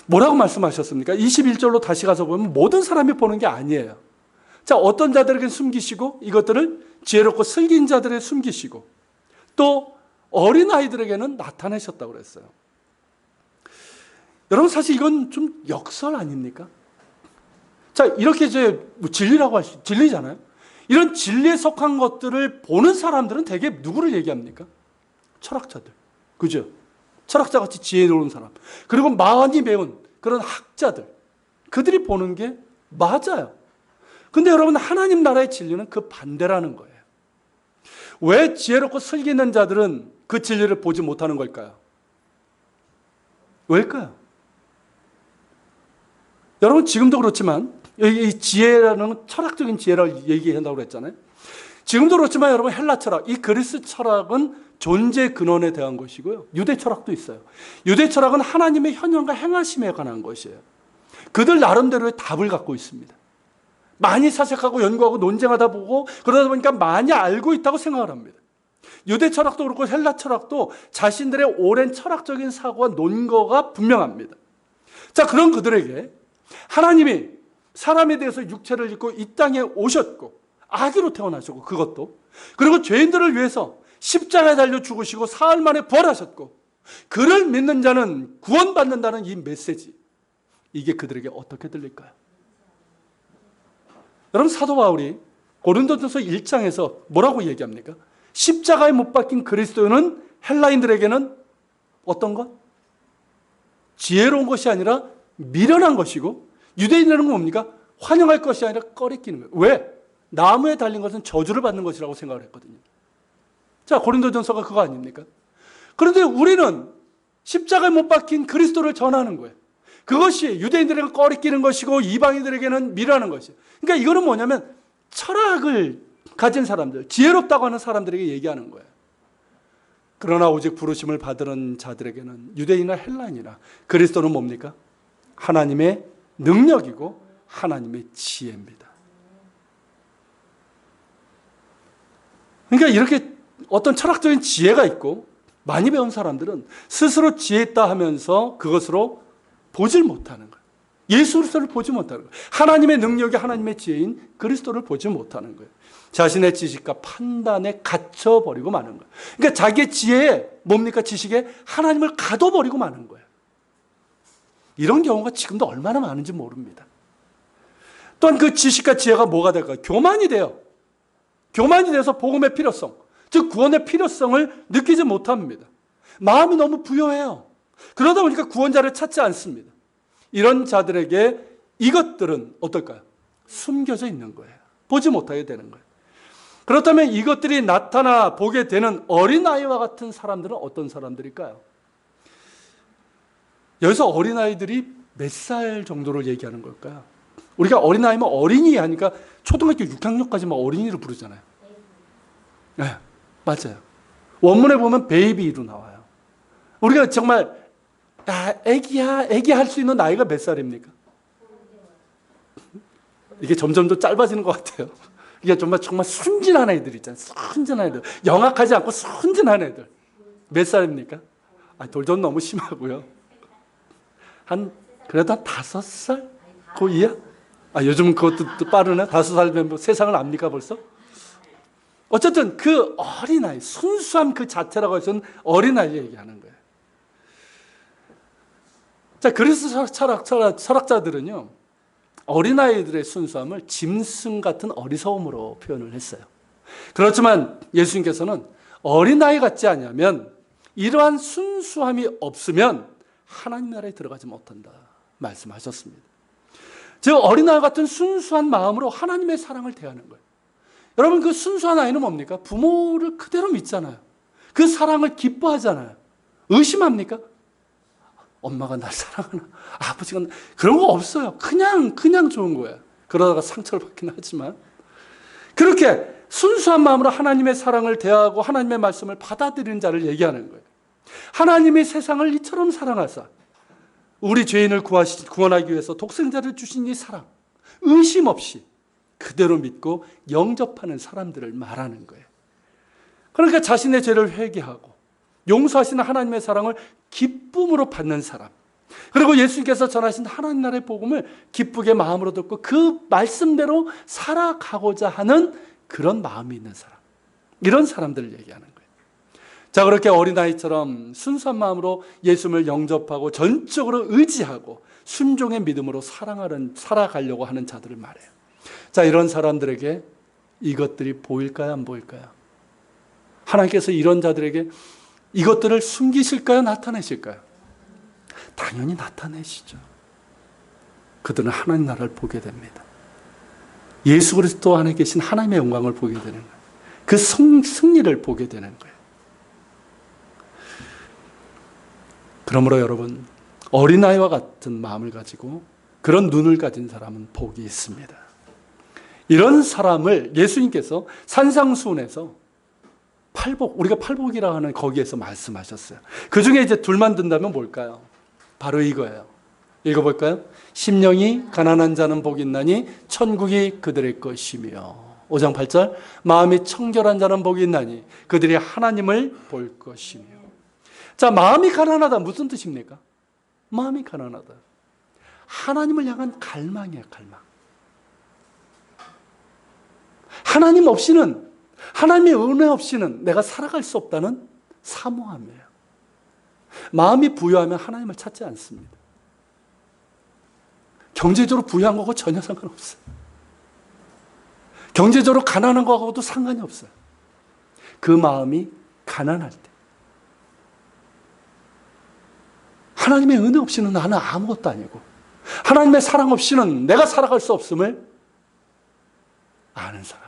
뭐라고 말씀하셨습니까? 21절로 다시 가서 보면 모든 사람이 보는 게 아니에요. 자, 어떤 자들에게 숨기시고 이것들을 지혜롭고 슬긴 자들에게 숨기시고 또 어린아이들에게는 나타내셨다고 그랬어요. 여러분, 사실 이건 좀 역설 아닙니까? 자, 이렇게 이제 진리라고 진리잖아요. 이런 진리에 속한 것들을 보는 사람들은 대개 누구를 얘기합니까? 철학자들. 그죠? 철학자같이 지혜로운 사람. 그리고 많이 배운 그런 학자들. 그들이 보는 게 맞아요. 근데 여러분, 하나님 나라의 진리는 그 반대라는 거예요. 왜 지혜롭고 슬기 있는 자들은 그 진리를 보지 못하는 걸까요? 왜일까요? 여러분, 지금도 그렇지만 이 지혜라는 철학적인 지혜를 얘기한다고 그랬잖아요. 지금도 그렇지만 여러분, 헬라 철학, 이 그리스 철학은 존재 근원에 대한 것이고요. 유대 철학도 있어요. 유대 철학은 하나님의 현현과 행하심에 관한 것이에요. 그들 나름대로의 답을 갖고 있습니다. 많이 사색하고 연구하고 논쟁하다 보고 그러다 보니까 많이 알고 있다고 생각을 합니다. 유대 철학도 그렇고 헬라 철학도 자신들의 오랜 철학적인 사고와 논거가 분명합니다. 자, 그런 그들에게 하나님이 사람에 대해서 육체를 입고 이 땅에 오셨고 아기로 태어나셨고, 그것도 그리고 죄인들을 위해서 십자가에 달려 죽으시고 사흘 만에 부활하셨고 그를 믿는 자는 구원받는다는 이 메시지, 이게 그들에게 어떻게 들릴까요? 여러분, 사도 바울이 고린도전서 1장에서 뭐라고 얘기합니까? 십자가에 못 박힌 그리스도는 헬라인들에게는 어떤 것? 지혜로운 것이 아니라 미련한 것이고, 유대인들은 뭡니까? 환영할 것이 아니라 꺼리끼는 거예요. 왜? 나무에 달린 것은 저주를 받는 것이라고 생각을 했거든요. 자, 고린도전서가 그거 아닙니까? 그런데 우리는 십자가에 못 박힌 그리스도를 전하는 거예요. 그것이 유대인들에게는 꺼리끼는 것이고 이방인들에게는 미련한 것이에요. 그러니까 이거는 뭐냐면 철학을 가진 사람들, 지혜롭다고 하는 사람들에게 얘기하는 거예요. 그러나 오직 부르심을 받은 자들에게는, 유대인이나 헬라인이나, 그리스도는 뭡니까? 하나님의 능력이고 하나님의 지혜입니다. 그러니까 이렇게 어떤 철학적인 지혜가 있고 많이 배운 사람들은 스스로 지혜 있다 하면서 그것으로 보질 못하는 거예요. 예수 그리스도를 보지 못하는 거예요. 하나님의 능력이 하나님의 지혜인 그리스도를 보지 못하는 거예요. 자신의 지식과 판단에 갇혀버리고 마는 거예요. 그러니까 자기의 지혜에 뭡니까? 지식에 하나님을 가둬버리고 마는 거예요. 이런 경우가 지금도 얼마나 많은지 모릅니다. 또한 그 지식과 지혜가 뭐가 될까요? 교만이 돼요. 교만이 돼서 복음의 필요성, 즉 구원의 필요성을 느끼지 못합니다. 마음이 너무 부여해요. 그러다 보니까 구원자를 찾지 않습니다. 이런 자들에게 이것들은 어떨까요? 숨겨져 있는 거예요. 보지 못하게 되는 거예요. 그렇다면 이것들이 나타나 보게 되는 어린아이와 같은 사람들은 어떤 사람들일까요? 여기서 어린아이들이 몇 살 정도를 얘기하는 걸까요? 우리가 어린아이면 어린이 하니까 초등학교 6학년까지 막 어린이를 부르잖아요. 네, 맞아요. 원문에 보면 베이비로 나와요. 우리가 정말 애기야, 애기 할 수 있는 나이가 몇 살입니까? 이게 점점 더 짧아지는 것 같아요. 이게 정말 순진한 애들 있잖아요. 순진한 애들. 영악하지 않고 순진한 애들. 몇 살입니까? 돌전 너무 심하고요. 그래도 한 5살? 그 이하? 요즘은 그것도 또 빠르네. 5살 되면 세상을 압니까 벌써? 어쨌든 그 어린아이, 순수함 그 자체라고 해서는 어린아이 얘기하는 거예요. 자, 그리스 철학자들은요, 어린아이들의 순수함을 짐승 같은 어리석음으로 표현을 했어요. 그렇지만 예수님께서는 어린아이 같지 않으면, 이러한 순수함이 없으면 하나님 나라에 들어가지 못한다 말씀하셨습니다. 즉 어린아이 같은 순수한 마음으로 하나님의 사랑을 대하는 거예요. 여러분, 그 순수한 아이는 뭡니까? 부모를 그대로 믿잖아요. 그 사랑을 기뻐하잖아요. 의심합니까? 엄마가 날 사랑하나, 아버지가 그런 거 없어요. 그냥 좋은 거예요. 그러다가 상처를 받긴 하지만 그렇게 순수한 마음으로 하나님의 사랑을 대하고 하나님의 말씀을 받아들이는 자를 얘기하는 거예요. 하나님이 세상을 이처럼 사랑하사 우리 죄인을 구원하기 위해서 독생자를 주신 이 사랑, 의심 없이 그대로 믿고 영접하는 사람들을 말하는 거예요. 그러니까 자신의 죄를 회개하고 용서하시는 하나님의 사랑을 기쁨으로 받는 사람, 그리고 예수님께서 전하신 하나님 나라의 복음을 기쁘게 마음으로 듣고 그 말씀대로 살아가고자 하는 그런 마음이 있는 사람, 이런 사람들을 얘기하는 거예요. 자, 그렇게 어린아이처럼 순수한 마음으로 예수님을 영접하고 전적으로 의지하고 순종의 믿음으로 살아가려고 하는 자들을 말해요. 자, 이런 사람들에게 이것들이 보일까요, 안 보일까요? 하나님께서 이런 자들에게 이것들을 숨기실까요, 나타내실까요? 당연히 나타내시죠. 그들은 하나님 나라를 보게 됩니다. 예수 그리스도 안에 계신 하나님의 영광을 보게 되는 거예요. 그 승리를 보게 되는 거예요. 그러므로 여러분, 어린아이와 같은 마음을 가지고 그런 눈을 가진 사람은 복이 있습니다. 이런 사람을 예수님께서 산상수훈에서 팔복, 우리가 팔복이라 하는 거기에서 말씀하셨어요. 그 중에 이제 둘만 든다면 뭘까요? 바로 이거예요. 읽어볼까요? 심령이 가난한 자는 복이 있나니 천국이 그들의 것이며, 5장 8절, 마음이 청결한 자는 복이 있나니 그들이 하나님을 볼 것이며. 자, 마음이 가난하다 무슨 뜻입니까? 마음이 가난하다, 하나님을 향한 갈망이에요. 갈망. 하나님 없이는, 하나님의 은혜 없이는 내가 살아갈 수 없다는 사모함이에요. 마음이 부유하면 하나님을 찾지 않습니다. 경제적으로 부유한 거하고 전혀 상관없어요. 경제적으로 가난한 거하고도 상관이 없어요. 그 마음이 가난할 때, 하나님의 은혜 없이는 나는 아무것도 아니고 하나님의 사랑 없이는 내가 살아갈 수 없음을 아는 사람,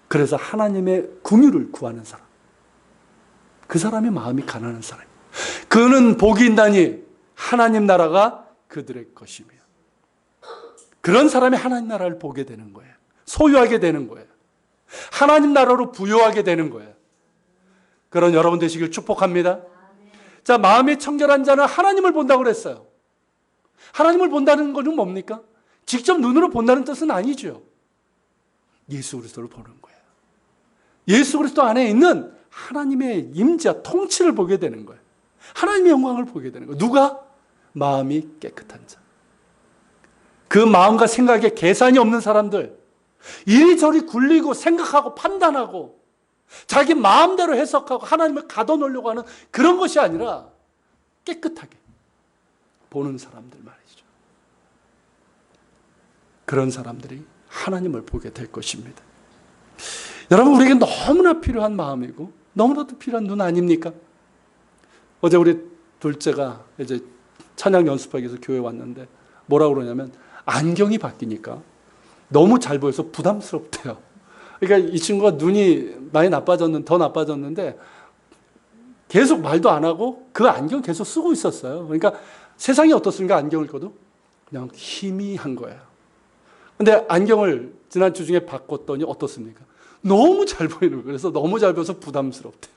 그래서 하나님의 긍휼을 구하는 사람, 그 사람의 마음이 가난한 사람, 그는 복이 있나니 하나님 나라가 그들의 것이며. 그런 사람이 하나님 나라를 보게 되는 거예요. 소유하게 되는 거예요. 하나님 나라로 부유하게 되는 거예요. 그런 여러분 되시길 축복합니다. 자, 마음이 청결한 자는 하나님을 본다고 그랬어요. 하나님을 본다는 것은 뭡니까? 직접 눈으로 본다는 뜻은 아니죠. 예수 그리스도를 보는 거예요. 예수 그리스도 안에 있는 하나님의 임재와 통치를 보게 되는 거예요. 하나님의 영광을 보게 되는 거예요. 누가? 마음이 깨끗한 자. 그 마음과 생각에 계산이 없는 사람들, 이리저리 굴리고 생각하고 판단하고 자기 마음대로 해석하고 하나님을 가둬놓으려고 하는 그런 것이 아니라 깨끗하게 보는 사람들 말이죠. 그런 사람들이 하나님을 보게 될 것입니다. 여러분, 우리에게 너무나 필요한 마음이고 너무나도 필요한 눈 아닙니까? 어제 우리 둘째가 이제 찬양 연습하기 위해서 교회에 왔는데 뭐라고 그러냐면 안경이 바뀌니까 너무 잘 보여서 부담스럽대요. 그러니까 이 친구가 눈이 많이 더 나빠졌는데 계속 말도 안 하고 그 안경 계속 쓰고 있었어요. 그러니까 세상이 어떻습니까? 안경을 껴도 그냥 희미한 거예요. 근데 안경을 지난주 중에 바꿨더니 어떻습니까? 너무 잘 보이는 거예요. 그래서 너무 잘 보여서 부담스럽대요.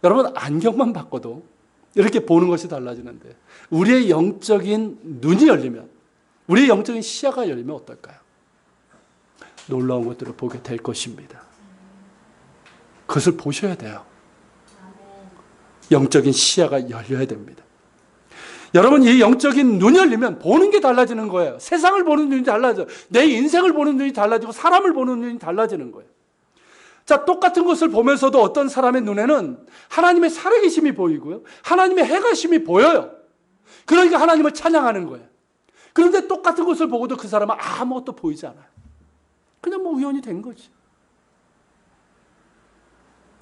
여러분, 안경만 바꿔도 이렇게 보는 것이 달라지는데 우리의 영적인 눈이 열리면, 우리의 영적인 시야가 열리면 어떨까요? 놀라운 것들을 보게 될 것입니다. 그것을 보셔야 돼요. 영적인 시야가 열려야 됩니다. 여러분, 이 영적인 눈이 열리면 보는 게 달라지는 거예요. 세상을 보는 눈이 달라져요. 내 인생을 보는 눈이 달라지고 사람을 보는 눈이 달라지는 거예요. 자, 똑같은 것을 보면서도 어떤 사람의 눈에는 하나님의 살아계심이 보이고요, 하나님의 행하심이 보여요. 그러니까 하나님을 찬양하는 거예요. 그런데 똑같은 것을 보고도 그 사람은 아무것도 보이지 않아요. 그냥 뭐 우연히 된 거지.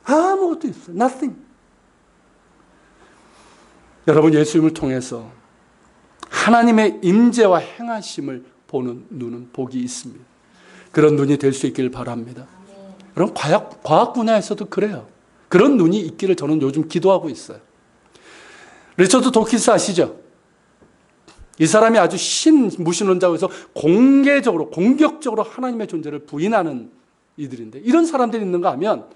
아무것도 없어요. Nothing. 여러분, 예수님을 통해서 하나님의 임재와 행하심을 보는 눈은 복이 있습니다. 그런 눈이 될 수 있기를 바랍니다. 여러분, 과학 분야에서도 그래요. 그런 눈이 있기를 저는 요즘 기도하고 있어요. 리처드 도킨스 아시죠? 이 사람이 아주 신무신론자에서 공개적으로 공격적으로 하나님의 존재를 부인하는 이들인데, 이런 사람들이 있는가 하면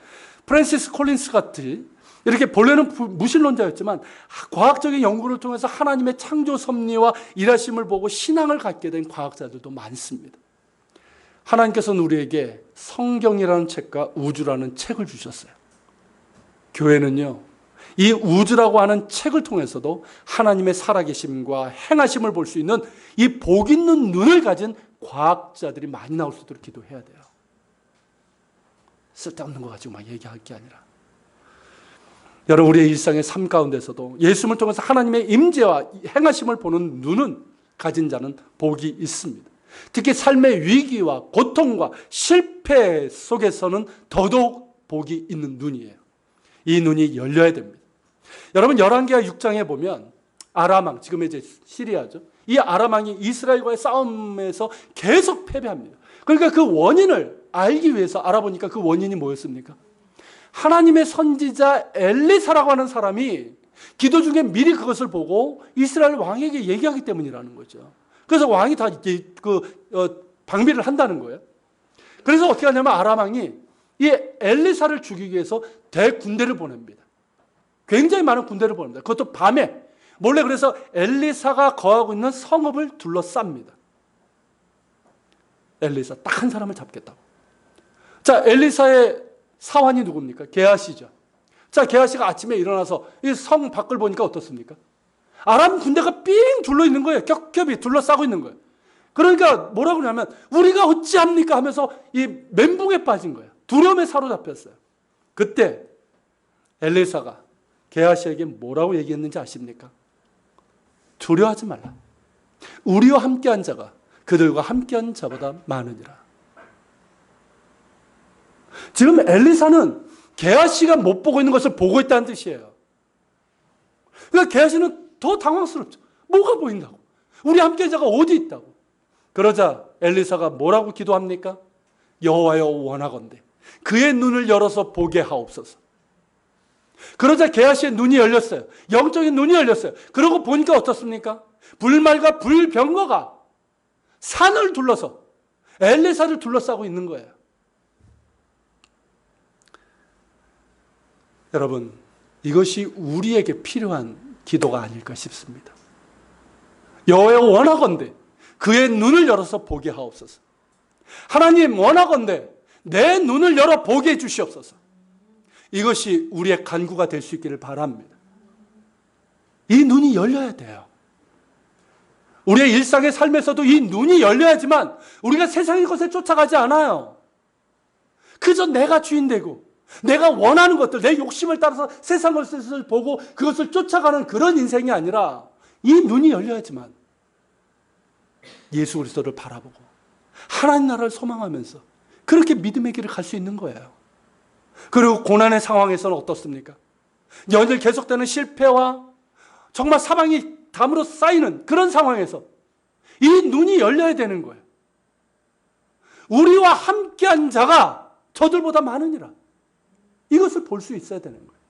프랜시스 콜린스 같이 이렇게 본래는 무신론자였지만 과학적인 연구를 통해서 하나님의 창조 섭리와 일하심을 보고 신앙을 갖게 된 과학자들도 많습니다. 하나님께서는 우리에게 성경이라는 책과 우주라는 책을 주셨어요. 교회는요, 이 우주라고 하는 책을 통해서도 하나님의 살아계심과 행하심을 볼 수 있는 이 복 있는 눈을 가진 과학자들이 많이 나올 수 있도록 기도해야 돼요. 쓸데없는 거 가지고 막 얘기할 게 아니라. 여러분, 우리의 일상의 삶 가운데서도 예수님을 통해서 하나님의 임재와 행하심을 보는 눈은 가진 자는 복이 있습니다. 특히 삶의 위기와 고통과 실패 속에서는 더더욱 복이 있는 눈이에요. 이 눈이 열려야 됩니다. 여러분, 열왕기하 6장에 보면 아람왕, 지금 이제 시리아죠. 이 아람왕이 이스라엘과의 싸움에서 계속 패배합니다. 그러니까 그 원인을 알기 위해서 알아보니까 그 원인이 뭐였습니까? 하나님의 선지자 엘리사라고 하는 사람이 기도 중에 미리 그것을 보고 이스라엘 왕에게 얘기하기 때문이라는 거죠. 그래서 왕이 다 방비를 한다는 거예요. 그래서 어떻게 하냐면 아람왕이 이 엘리사를 죽이기 위해서 대군대를 보냅니다. 굉장히 많은 군대를 보냅니다. 그것도 밤에 몰래. 그래서 엘리사가 거하고 있는 성읍을 둘러쌉니다. 엘리사 딱 한 사람을 잡겠다고. 자, 엘리사의 사환이 누굽니까? 게하시죠. 자, 게하시가 아침에 일어나서 이 성 밖을 보니까 어떻습니까? 아람 군대가 삥 둘러 있는 거예요. 겹겹이 둘러싸고 있는 거예요. 그러니까 뭐라고 그러냐면 우리가 어찌합니까 하면서 이 멘붕에 빠진 거예요. 두려움에 사로잡혔어요. 그때 엘리사가 게하시에게 뭐라고 얘기했는지 아십니까? 두려워하지 말라. 우리와 함께한 자가 그들과 함께한 자보다 많으니라. 지금 엘리사는 게하시가 못 보고 있는 것을 보고 있다는 뜻이에요. 그러니까 게하시는 더 당황스럽죠. 뭐가 보인다고? 우리 함께한 자가 어디 있다고? 그러자 엘리사가 뭐라고 기도합니까? 여호와여, 원하건대 그의 눈을 열어서 보게 하옵소서. 그러자 게하시의 눈이 열렸어요. 영적인 눈이 열렸어요. 그러고 보니까 어떻습니까? 불말과 불병거가 산을 둘러서 엘리사를 둘러싸고 있는 거예요. 여러분, 이것이 우리에게 필요한 기도가 아닐까 싶습니다. 여호와여, 원하건대 그의 눈을 열어서 보게 하옵소서. 하나님, 원하건대 내 눈을 열어 보게 해주시옵소서. 이것이 우리의 간구가 될 수 있기를 바랍니다. 이 눈이 열려야 돼요. 우리의 일상의 삶에서도 이 눈이 열려야지만 우리가 세상의 것에 쫓아가지 않아요. 그저 내가 주인 되고 내가 원하는 것들, 내 욕심을 따라서 세상 것을 보고 그것을 쫓아가는 그런 인생이 아니라 이 눈이 열려야지만 예수 그리스도를 바라보고 하나님 나라를 소망하면서 그렇게 믿음의 길을 갈 수 있는 거예요. 그리고 고난의 상황에서는 어떻습니까? 연일 계속되는 실패와 정말 사방이 담으로 쌓이는 그런 상황에서 이 눈이 열려야 되는 거예요. 우리와 함께한 자가 저들보다 많으니라. 이것을 볼 수 있어야 되는 거예요.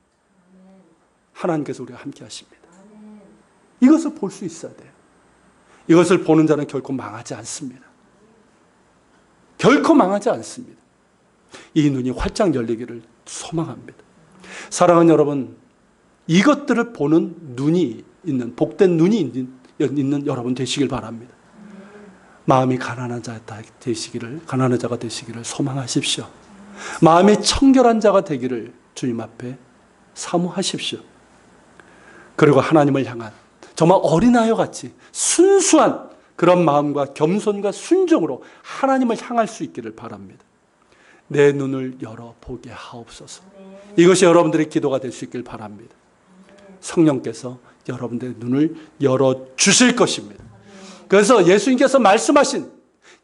하나님께서 우리와 함께 하십니다. 이것을 볼 수 있어야 돼요. 이것을 보는 자는 결코 망하지 않습니다. 결코 망하지 않습니다. 이 눈이 활짝 열리기를 소망합니다. 사랑하는 여러분, 이것들을 보는 눈이 있는, 복된 눈이 있는 여러분 되시길 바랍니다. 마음이 가난한 자가 되시기를 소망하십시오. 마음이 청결한 자가 되기를 주님 앞에 사모하십시오. 그리고 하나님을 향한 정말 어린아이와 같이 순수한 그런 마음과 겸손과 순종으로 하나님을 향할 수 있기를 바랍니다. 내 눈을 열어 보게 하옵소서. 이것이 여러분들의 기도가 될 수 있길 바랍니다. 성령께서 여러분들의 눈을 열어 주실 것입니다. 그래서 예수님께서 말씀하신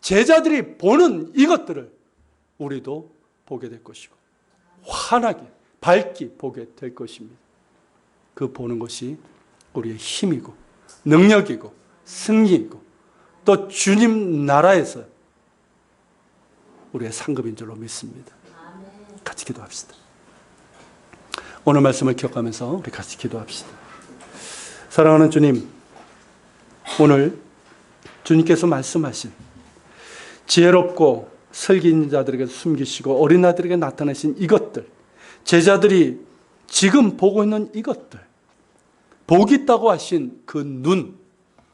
제자들이 보는 이것들을 우리도 보게 될 것이고 환하게 밝게 보게 될 것입니다. 그 보는 것이 우리의 힘이고 능력이고 승리이고 또 주님 나라에서 우리의 상급인 줄로 믿습니다. 같이 기도합시다. 오늘 말씀을 기억하면서 우리 같이 기도합시다. 사랑하는 주님, 오늘 주님께서 말씀하신 지혜롭고 슬기 있는 자들에게 숨기시고 어린 아들에게 나타내신 이것들, 제자들이 지금 보고 있는 이것들, 복이 있다고 하신 그 눈,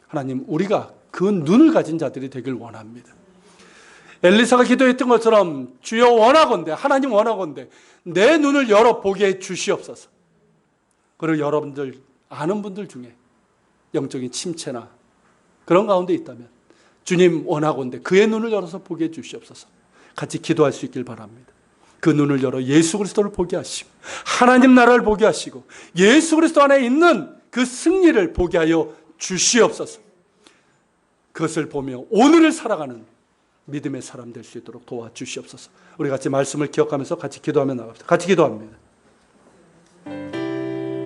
하나님, 우리가 그 눈을 가진 자들이 되길 원합니다. 엘리사가 기도했던 것처럼 주여 원하건대, 하나님 원하건대 내 눈을 열어 보게 해 주시옵소서. 그리고 여러분들 아는 분들 중에 영적인 침체나 그런 가운데 있다면 주님 원하건대 그의 눈을 열어서 보게 해 주시옵소서. 같이 기도할 수 있길 바랍니다. 그 눈을 열어 예수 그리스도를 보게 하시고 하나님 나라를 보게 하시고 예수 그리스도 안에 있는 그 승리를 보게 하여 주시옵소서. 그것을 보며 오늘을 살아가는 믿음의 사람 될 수 있도록 도와주시옵소서. 우리 같이 말씀을 기억하면서 같이 기도하며 나갑시다. 같이 기도합니다.